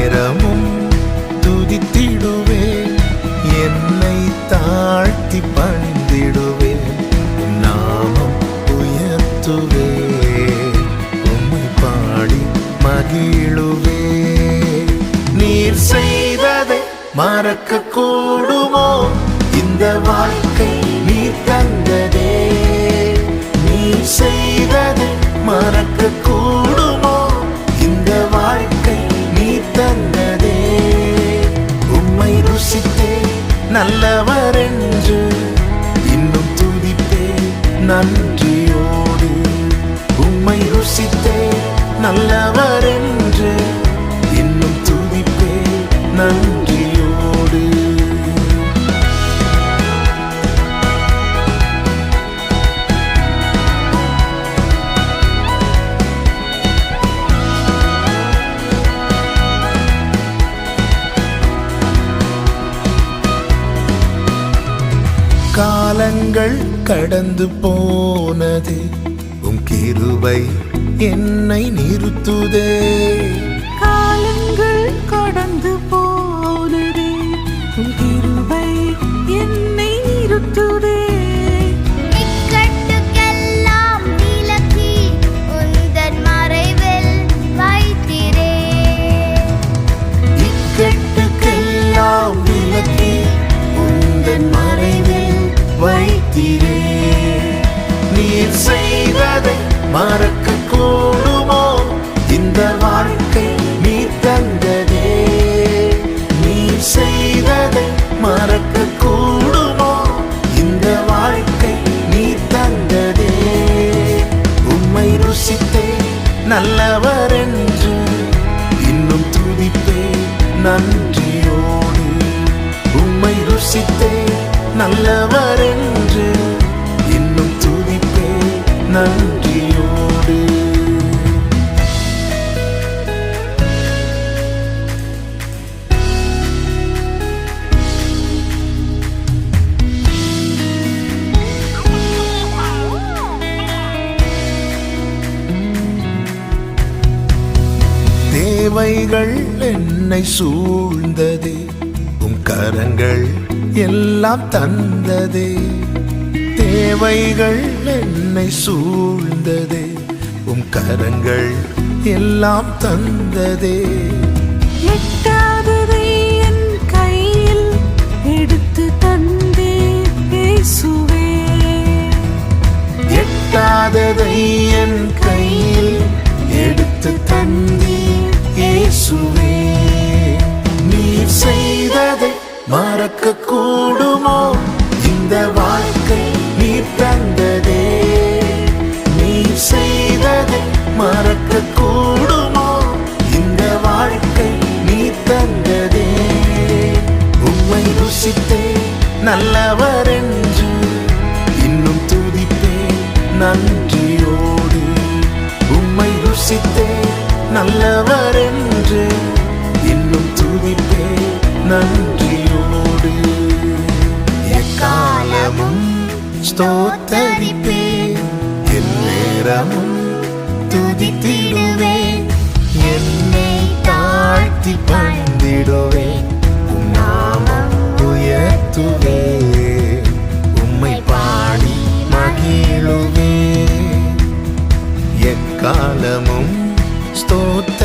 எந்நேரமும் துதித்திடுவேன், என்னை தாழ்த்தி பணிந்திடுவேன், நாமம் உயர்த்துவேன், உம்மை பாடி மகிழுவேன். நீர் செய்ததை மறக்க கூடுமோ? இந்த வாழ்க்கை நீ தந்ததே. நீர் செய்ததை மறக்க கூடுமோ? இந்த வாழ்க்கை நீ தந்ததே. உம்மை ருசித்தே நல்லவர் என்று இன்னும் துதிப்பே நன்றியோடு. உம்மை ருசித்தே நல்லவர் என்று இன்னும் துதிப்பே நன்றியோடு. காலங்கள் கடந்து போனது, உம் கிருபை என்னை நிறுத்துதே. காலங்கள் கடந்து போனது, உம் கிருபை என்னை நிறுத்துதே. இக்கட்டுக்கெல்லாம் விலக்கி உந்தன் மறைவில் வைத்திரே. இக்கட்டுக்கெல்லாம் விலக்கி உந்தன் மறைவில் வைத்திரே. நீர் செய்வதை மறக்க கூடுமோ? இந்த வாழ்க்கை நீ தந்ததே. நீர் செய்வதை மறக்க கூடுமோ? இந்த வாழ்க்கை நீ தந்ததே. உம்மை ருசித்தே நல்லவர் என்று இன்னும் துதிப்பே நன்றியோடு. உம்மை ருசித்தே நல்லவர் என்று இன்னும் துதிப்பே நன்றியோடு. தேவைகள் என்னை சூழ்ந்ததே, உம் கரங்கள் எல்லாம் தந்ததே. தேவைகள் என்னை சூழ்ந்ததே, உம் கரங்கள் எல்லாம் தந்ததே. எட்டாததை என் கையில் எடுத்து தந்தே இயேசுவே. எட்டாததை என் கையில் எடுத்து தந்தே இயேசுவே. நீர் செய்ததை மறக்க கூடுமோ? இந்த வாழ்க்கை நீர் தந்ததே. நீர் செய்ததை மறக்க கூடுமோ? இந்த வாழ்க்கை நீர் தந்ததே. உம்மை ருசித்தே நல்லவர் என்று இன்னும் துதிப்பே நன்றியோடு. உம்மை ருசித்தே நல்லவர் என்று இன்னும் துதிப்பே நன்றியோடு. எக்காலமும் ஸ்தோத்தரிப்பேன், எந்நேரமும் துதித்திடுவேன், என்னை தாழ்த்தி பணிந்திடுவேன், உம் நாமம் உயர்த்துவேன், உம்மை பாடி மகிழுவேன். எக்காலமும் ஸ்தோத்த